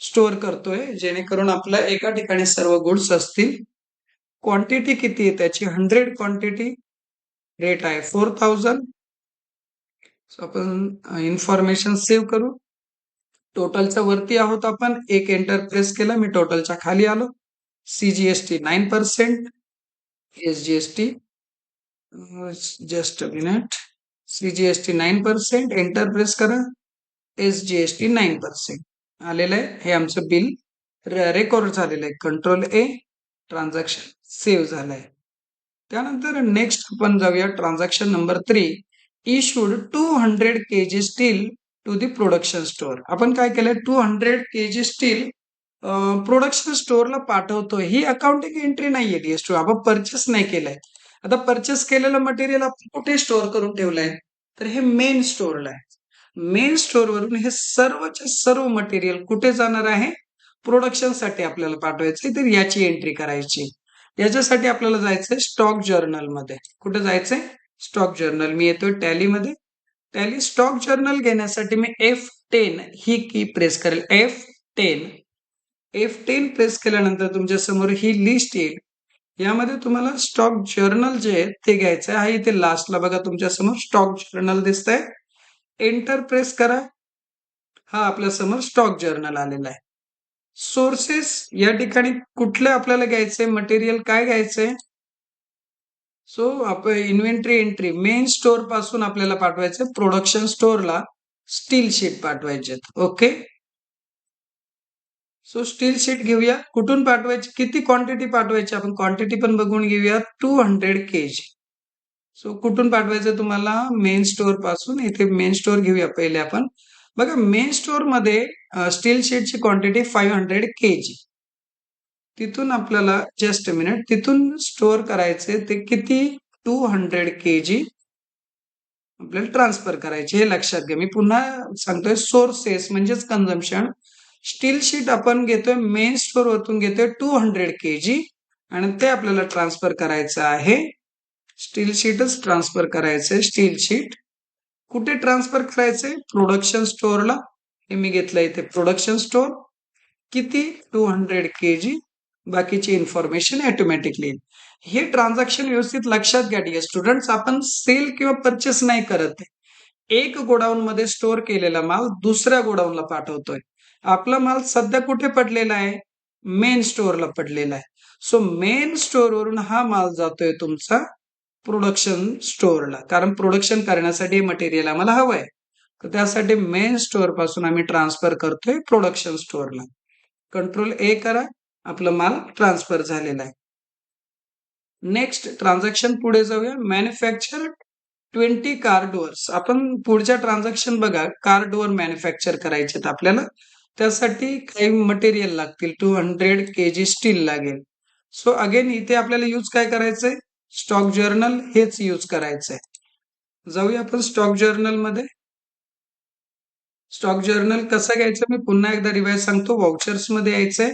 स्टोअर करतोय, जेणेकरून आपल्या एका ठिकाणी सर्व गुड्स असतील. क्वांटिटी किती आहे त्याची? 100 क्वांटिटी. रेट आहे 4000. सो आपण इन्फॉर्मेशन सेव्ह करू. टोटलच्या वरती आहोत आपण. एक एंटर प्रेस केला, मी टोटलच्या खाली आलो. CGST 9%. SGST just a minute. CGST 9%. Enter press करा. SGST 9% आलेलं आहे. हे आमचं बिल रेकॉर्ड झालेलं आहे. कंट्रोल ए, ट्रान्झॅक्शन सेव्ह झालंय. त्यानंतर नेक्स्ट आपण जाऊया transaction number 3. Issued 200 kg steel to the production store. आपण काय केलंय? 200 kg स्टील प्रोडक्शन स्टोअरला पाठवतोय. ही अकाउंटिंग एंट्री नाहीये DS2. आपण परचेस नाही केलंय. आता परचेस केलेलं मटेरियल आपण कुठे स्टोअर करून ठेवलंय? तर हे मेन स्टोअरला आहे. मेन स्टोअर वरून हे सर्वचे सर्व मटेरियल कुठे जाणार आहे? प्रोडक्शनसाठी आपल्याला पाठवायचंय, तर याची एंट्री करायची. याच्यासाठी आपल्याला जायचंय स्टॉक जर्नल मध्ये. कुठे जायचंय? Stock journal. मी येतोय टॅलीमध्ये. टॅली स्टॉक जर्नल घेण्यासाठी मी F10 ही की प्रेस करेल. F10 प्रेस केल्यानंतर तुमच्या समोर ही लिस्ट येईल. यामध्ये तुम्हाला स्टॉक जर्नल जे आहे ते घ्यायचं आहे. इथे लास्टला बघा तुमच्या समोर स्टॉक जर्नल दिसतंय. एंटर प्रेस करा. हा आपल्या समोर स्टॉक जर्नल आलेला आहे. सोर्सेस या ठिकाणी कुठले आपल्याला घ्यायचंय मटेरियल? काय घ्यायचंय? सो आपण इन्व्हेंटरी एंट्री मेन स्टोअर पासून आपल्याला पाठवायचं प्रोडक्शन स्टोअरला स्टील शीट पाठवायचे. ओके. सो स्टील शीट घेऊया. कुठून पाठवायची? किती क्वांटिटी पाठवायची? आपण क्वांटिटी पण बघून घेऊया. 200 kg. सो कुठून पाठवायचं तुम्हाला? मेन स्टोअर पासून. इथे मेन स्टोअर घेऊया पहिले आपण. बघा मेन स्टोअर मध्ये स्टील शीटची क्वांटिटी 500 kg. तिथून आपल्याला जस्ट अ मिनिट, तिथून स्टोअर करायचे ते किती? 200 kg आपल्याला ट्रान्सफर करायचे. हे लक्षात घ्या. मी पुन्हा सांगतोय, सोर्सेस म्हणजेच कन्झम्पशन. स्टील शीट आपण घेतोय मेन स्टोअर वरतून घेतोय 200 kg आणि ते आपल्याला ट्रान्सफर करायचं आहे. स्टील शीटच ट्रान्सफर करायचंय. स्टील शीट कुठे ट्रान्सफर करायचंय? प्रोडक्शन स्टोअरला. हे मी घेतलंय इथे प्रोडक्शन स्टोअर. किती? 200 kg. बाकीची इन्फॉर्मेशन ऑटोमॅटिकली. हे ट्रान्झॅक्शन व्यवस्थित लक्षात घ्या डिअर स्टुडंट्स. आपण सेल किंवा परचेस नाही करत. एक गोडाऊन मध्ये स्टोअर केलेला माल दुसऱ्या गोडाऊनला पाठवतोय. आपला माल सध्या कुठे पडलेला आहे? मेन स्टोअरला पडलेला आहे. सो मेन स्टोअर वरून हा माल जातोय तुमचा प्रोडक्शन स्टोअरला, कारण प्रोडक्शन करण्यासाठी मटेरियल आम्हाला हवंय. तर त्यासाठी मेन स्टोअर पासून आम्ही ट्रान्सफर करतोय प्रोडक्शन स्टोअरला. कंट्रोल ए करा. आपला माल ट्रान्सफर झालेला आहे. नेक्स्ट ट्रान्झॅक्शन पुढे जाऊया. Manufacture 20 car doors. आपण पुढच्या ट्रान्झॅक्शन बघा, कार डोअर मॅन्युफॅक्चर करायचे आपल्याला. त्यासाठी काही मटेरियल लागतील. 200 kg स्टील लागेल. सो अगेन इथे आपल्याला यूज काय करायचंय? स्टॉक जर्नल हेच यूज करायचंय. जाऊया आपण स्टॉक जर्नल मध्ये. स्टॉक जर्नल कसं घ्यायचं मी पुन्हा एकदा रिवाइज सांगतो. वाउचर्स मध्ये यायचंय.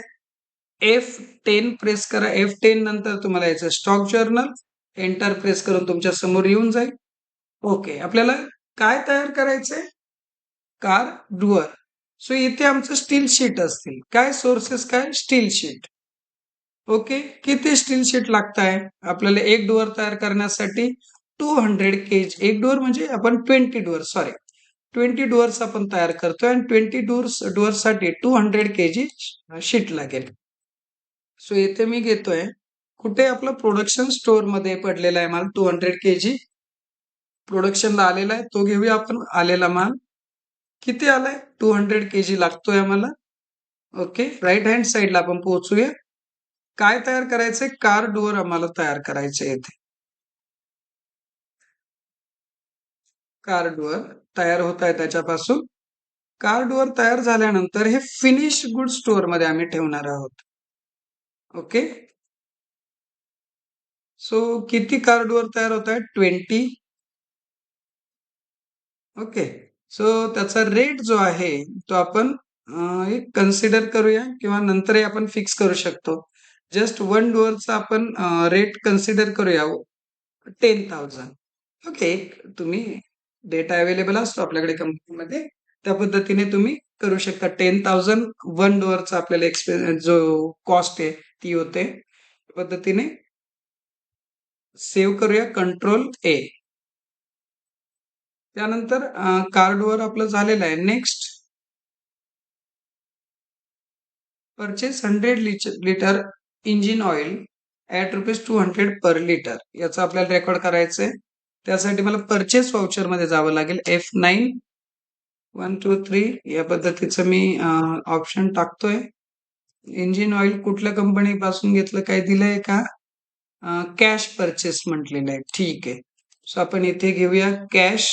F10 प्रेस करा. F10 नंतर तुम्हाला यायचं स्टॉक जर्नल. एंटर प्रेस करून तुमच्या समोर येऊन जाईल. ओके. आपल्याला काय तयार करायचंय? Car doer. सो इथे आमचं स्टील शीट असतील. काय सोर्सेस काय? Steel sheet. ओके. किती स्टील शीट लागत आहे? आपल्याला एक डुअर तयार करण्यासाठी 200 kg. एक डुअर म्हणजे आपण 20 डुअर सॉरी 20 डुअर्स आपण तयार करतोय आणि 20 डुअर्स साठी 200 kg शीट लागेल. सो इथे मी घेतोय कुठे आपलं प्रोडक्शन स्टोअर मध्ये पडलेला आहे माल 200 kg प्रोडक्शनला आलेला आहे. तो घेऊया आपण आलेला माल. किती आलाय? 200 kg लागतोय आम्हाला. ओके. राईट हँड साइडला आपण पोहोचूया. काय तयार करायचंय? कार डोअर आम्हाला तयार करायचे येथे. कार डोअर तयार होत आहे त्याच्यापासून. कार डोअर तयार झाल्यानंतर हे फिनिश गुड स्टोअर मध्ये आम्ही ठेवणार आहोत. ओके. सो किती कार डोअर तयार होत आहे? 20. ओके. सो त्याचा रेट जो आहे तो आपण कन्सिडर करूया किंवा नंतरही आपण फिक्स करू शकतो. जस्ट वन डोअरचा आपण रेट कन्सिडर करूया 10,000. ओके. तुम्ही डेटा अवेलेबल असतो आपल्याकडे कंपनीमध्ये त्या पद्धतीने तुम्ही करू शकता. 10,000 वन डोअरचा आपल्याला एक्सपेन्स जो कॉस्ट आहे ती होते. पद्धतीने सेव्ह करूया. कंट्रोल ए. त्यानंतर कार्डवर आपलं झालेलं आहे. Next purchase 100 litre engine oil at ₹200 per litre. याचं आपल्याला रेकॉर्ड करायचंय. त्यासाठी मला परचेस वाउचर मध्ये जावं लागेल. F9 1 2 3 या पद्धतीचं मी ऑप्शन टाकतोय. इंजिन ऑइल कुठल्या कंपनीपासून घेतलं काय दिलंय का? कॅश परचेस म्हटलेलं आहे. ठीक आहे. सो आपण इथे घेऊया कॅश.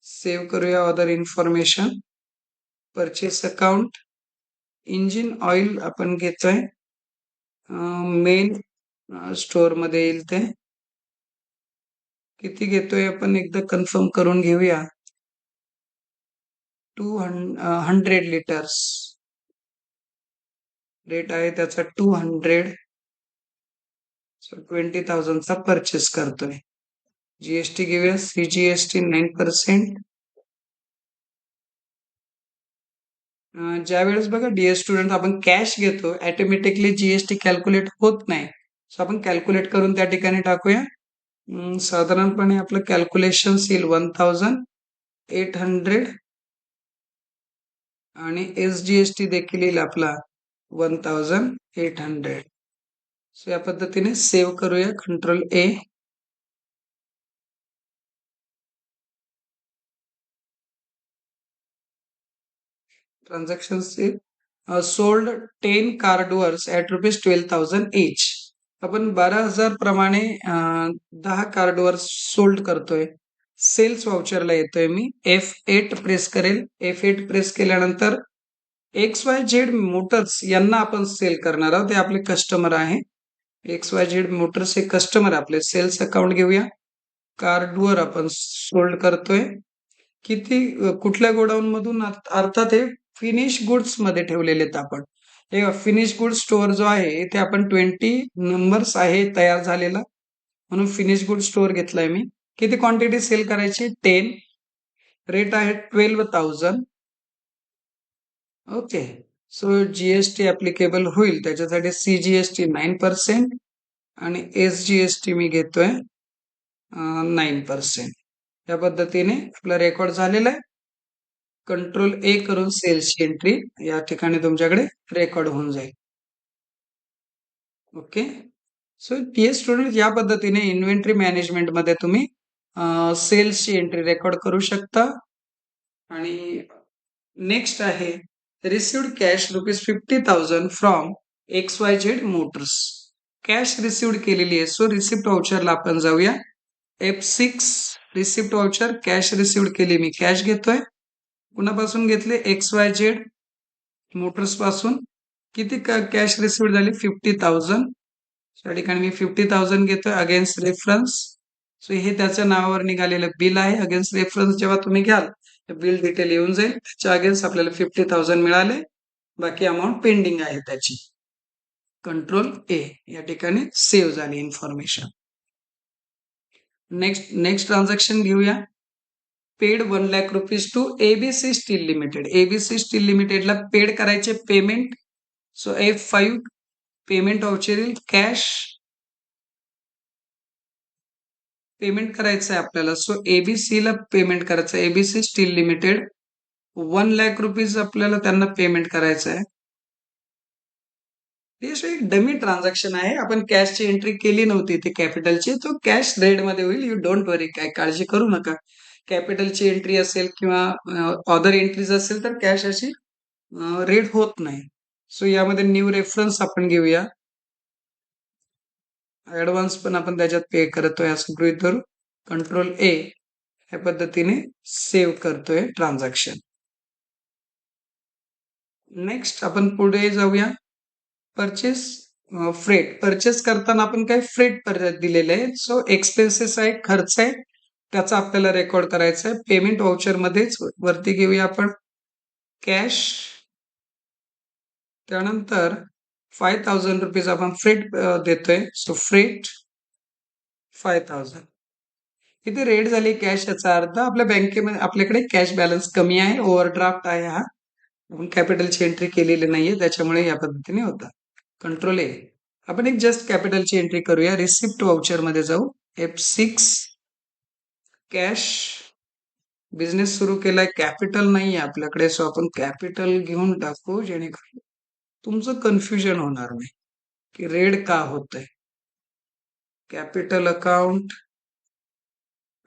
सेव्ह करूया other information. Purchase account. Engine oil आपण घेतोय मेन स्टोअर मध्ये येईल ते. किती घेतोय आपण एकदा कन्फर्म करून घेऊया. 200 लिटर्स. रेट आहे त्याचा 200. सो 20,000 चा परचेस करतोय. जीएसटी घेऊया. CGST 9%. ज्यावेळेस बघा डिअर स्टुडंट आपण कॅश घेतो ऑटोमॅटिकली जीएसटी कॅल्क्युलेट होत नाही. सो आपण कॅल्क्युलेट करून त्या ठिकाणी टाकूया. साधारणपणे आपलं कॅल्क्युलेशन येईल 1,800 आणि SGST देखील येईल आपला 1,800. सो या पद्धतीने सेव्ह करूया. Control A. Transactions sold 10 car doors at ₹12,000 each. आपण 12,000 प्रमाणे 10 कार डोअर्स सोल्ड करतोय. सेल्स वाउचरला येतोय मी. F8 प्रेस करेल. F8 प्रेस केल्यानंतर XYZ मोटर्स यांना आपण सेल करणार आहोत. ते आपले कस्टमर आहे. XYZ मोटर्स हे कस्टमर आपले. सेल्स अकाउंट घेऊया. कार डुअर आपण सोल्ड करतोय. किती कुठल्या गोडाऊन मधून? अर्थात हे फिनिश गुड्स मध्ये ठेवलेले आहेत आपण. हे फिनिश गुड्स स्टोअर जो आहे इथे आपण 20 नंबर्स आहे तयार झालेला म्हणून फिनिश गुड स्टोअर घेतलाय मी. किती क्वांटिटी सेल करायची? 10. रेट आहे 12,000. ओके. सो जीएसटी ऍप्लिकेबल होईल त्याच्यासाठी CGST 9% आणि SGST मी घेतोय 9%. या पद्धतीने आपला रेकॉर्ड झालेला आहे. कंट्रोल ए करून सेल्सची एंट्री या ठिकाणी तुमच्याकडे रेकॉर्ड होऊन जाईल. ओके. सो डिअर स्टुडंट या पद्धतीने इन्व्हेंटरी मॅनेजमेंट मध्ये तुम्ही सेल्सची एंट्री रेकॉर्ड करू शकता. आणि नेक्स्ट आहे received cash ₹50,000 from XYZ Motors. Cash received केलेली आहे. सो रिसिप्ट वाउचरला आपण जाऊया. F6 receipt voucher. Cash received केली मी कॅश घेतोय. कुणापासून घेतले? XYZ मोटर्स पासून. किती कॅश रिसिव्ह झाली? 50,000. या ठिकाणी मी 50,000 घेतोय अगेन्स्ट रेफरन्स. सो हे त्याच्या नावावर निघालेलं बिल आहे. अगेन्स्ट रेफरन्स जेव्हा तुम्ही घ्याल बिल डिटेल येऊन जाईल. त्याच्या अगेन्स्ट आपल्याला 50,000 मिळाले. बाकी अमाऊंट पेंडिंग आहे त्याची. कंट्रोल ए या ठिकाणी सेव्ह झाली इन्फॉर्मेशन. नेक्स्ट ट्रान्झॅक्शन घेऊया. Paid 1 lakh rupees to ABC steel limited. ABC steel लिमिटेडला पेड करायचे payment. So F5 payment voucher येईल. कॅश पेमेंट करायचं आहे आपल्याला. सो ABC ला पेमेंट करायचं. ABC steel limited 1 lakh rupees आपल्याला त्यांना पेमेंट करायचं आहे. एक डमी ट्रान्झॅक्शन आहे. आपण कॅशची एंट्री केली नव्हती ती कॅपिटलची. तो कॅश रेड मध्ये होईल. यू डोंट वरी, काय काळजी करू नका. कॅपिटलची एंट्री असेल किंवा अदर एंट्रीज असेल तर कॅश अशी रेड होत नाही. सो यामध्ये न्यू रेफरन्स आपण घेऊया. ऍडव्हान्स पण आपण त्याच्यात पे करतोय असं गृहीत धरू. कंट्रोल ए या पद्धतीने सेव्ह करतोय ट्रान्झॅक्शन. नेक्स्ट आपण पुढे जाऊया. Purchase freight. परचेस करताना आपण काय फ्रेट दिलेले आहे. सो एक्सपेन्सेस आहे, खर्च आहे, त्याचा आपल्याला रेकॉर्ड करायचा आहे. पेमेंट व्हाउचर मध्येच वरती घेऊया आपण कॅश. त्यानंतर 5,000 रुपीज आपण फ्रेट देतोय. So freight 5,000. किती रेट झाली कॅश याचा अर्थ आपल्या बँकेमध्ये आपल्याकडे कॅश बॅलन्स कमी आहे, ओव्हरड्राफ्ट आहे. हा आपण कॅपिटलची एंट्री केलेली नाहीये त्याच्यामुळे या पद्धतीने होता. कंट्रोल ए. आपण एक जस्ट कॅपिटलची एंट्री करूया. रिसिप्ट व्हाउचर मध्ये जाऊ. F6 cash. बिझनेस सुरू केलाय, कॅपिटल नाहीये आपल्याकडे. सो आपण कॅपिटल घेऊन टाकू जेणेकरून तुमचं कन्फ्युजन होणार नाही की रेड का होतंय. कॅपिटल अकाउंट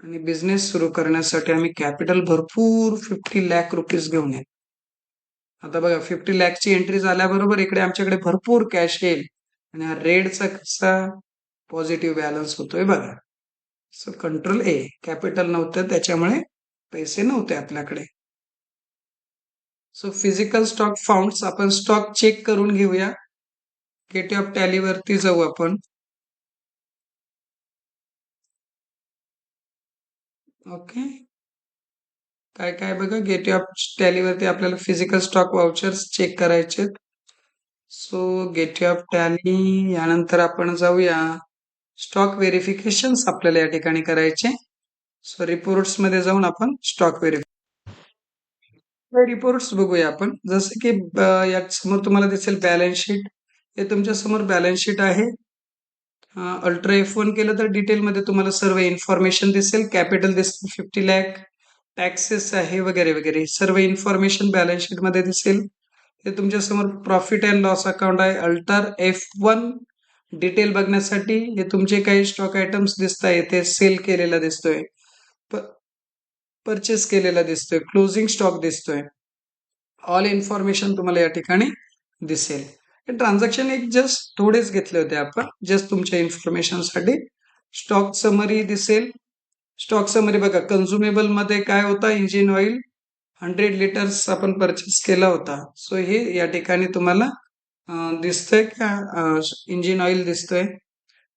आणि बिझनेस सुरू करण्यासाठी आम्ही कॅपिटल भरपूर 50 लाख रुपीज घेऊन येऊ. आता बघा 50 लाखची एंट्री झाल्याबरोबर इकडे आमच्याकडे भरपूर कॅश येईल आणि हा रेडचा कसा पॉझिटिव्ह बॅलन्स होतोय बघा. सो कंट्रोल ए. कॅपिटल नव्हतं त्याच्यामुळे पैसे नव्हते आपल्याकडे. सो फिजिकल स्टॉक फाउंड्स आपण स्टॉक चेक करून घेऊया. गेट ऑफ टॅली वरती जाऊ आपण. ओके, काय काय बघा गेट ऑफ टॅली वरती आपल्याला फिजिकल स्टॉक वाउचर्स चेक करायचे. सो गेट ऑफ टॅली यानंतर आपण जाऊया स्टॉक व्हेरिफिकेशन आपल्याला या ठिकाणी करायचे. सो रिपोर्ट्स मध्ये जाऊन आपण स्टॉक रिपोर्ट्स बघूया आपण. जसे की या समोर तुम्हाला दिसेल बॅलन्स शीट. हे तुमच्या समोर बॅलन्स शीट आहे. अल्ट्रा F1 केलं तर डिटेल मध्ये तुम्हाला सर्व इन्फॉर्मेशन दिसेल. कॅपिटल दिसेल 50 लाख, टॅक्सेस आहे वगैरे वगैरे सर्व इन्फॉर्मेशन बॅलन्स शीट मध्ये दिसेल. हे तुमच्या समोर प्रॉफिट अँड लॉस अकाउंट आहे. अल्टर F1 डिटेल बघण्यासाठी हे तुमचे काही स्टॉक आयटम्स दिसत आहे. ते सेल केलेला दिसतोय, परचेस केलेला दिसतोय, क्लोजिंग स्टॉक दिसतोय. ऑल इन्फॉर्मेशन तुम्हाला या ठिकाणी दिसेल. हे ट्रान्झॅक्शन एक जस्ट थोडेच घेतले होते आपण, जस्ट तुमच्या इन्फॉर्मेशन साठी. स्टॉक समरी दिसेल. स्टॉक समरी बघा, कन्झ्युमेबल मध्ये काय होता, इंजिन ऑइल 100 लिटर्स आपण परचेस केला होता. सो हे या ठिकाणी तुम्हाला दिसतंय का, इंजिन ऑइल दिसतोय.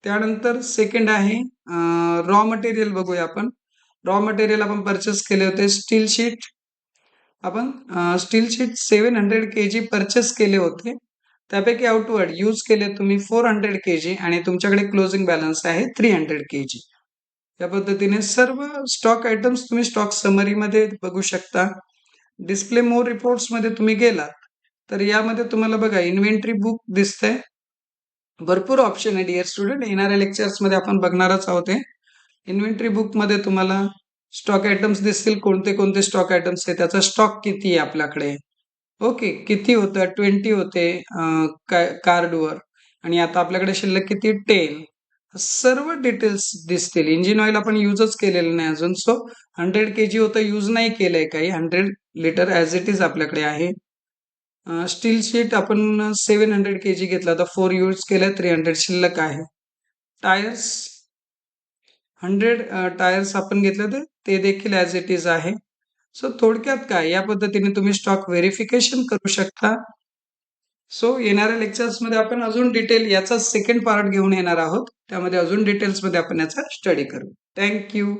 त्यानंतर सेकंड आहे रॉ मटेरियल. बघूया आपण. रॉ मटेरियल आपण परचेस केले होते स्टील शीट. आपण स्टील शीट 700 kg परचेस केले होते. त्यापैकी आउटवर्ड यूज केले तुम्ही 400 kg आणि तुमच्याकडे क्लोजिंग बॅलन्स आहे 300 kg. या पद्धतीने सर्व स्टॉक आयटम्स तुम्ही स्टॉक समरी मध्ये बघू शकता. डिस्प्ले मोर रिपोर्ट्स मध्ये तुम्ही गेलात तर यामध्ये तुम्हाला बघा इन्व्हेंटरी बुक दिसतंय. भरपूर ऑप्शन आहे डिअर स्टुडंट. येणाऱ्या लेक्चर्स मध्ये आपण बघणारच आहोत. इन्व्हेंटरी बुक मध्ये तुम्हाला स्टॉक आयटम्स दिसतील. कोणते कोणते स्टॉक आयटम्स आहे, त्याचा स्टॉक किती आहे आपल्याकडे. ओके, किती होतं, 20 होते कार्डवर आणि आता आपल्याकडे शिल्लक किती, 10. सर्व डिटेल्स दिसतील. इंजिन ऑइल आपण युजच केलेलं नाही अजून. सो 100 kg होतं, यूज नाही केलंय काही. 100 लिटर ऍज इट इज आपल्याकडे आहे. स्टील शीट आपण 700 kg घेतला तर 4 यूज केलाय, 300 शिल्लक आहे. टायर्स 100 टायर्स आपण घेतले तर ते देखील ऍज इट इज आहे. सो थोडक्यात काय, या पद्धतीने तुम्ही स्टॉक व्हेरिफिकेशन करू शकता. सो येणाऱ्या लेक्चर्समध्ये आपण अजून डिटेल याचा सेकंड पार्ट घेऊन येणार आहोत. त्यामध्ये अजून डिटेल्समध्ये आपण याचा स्टडी करू. Thank you.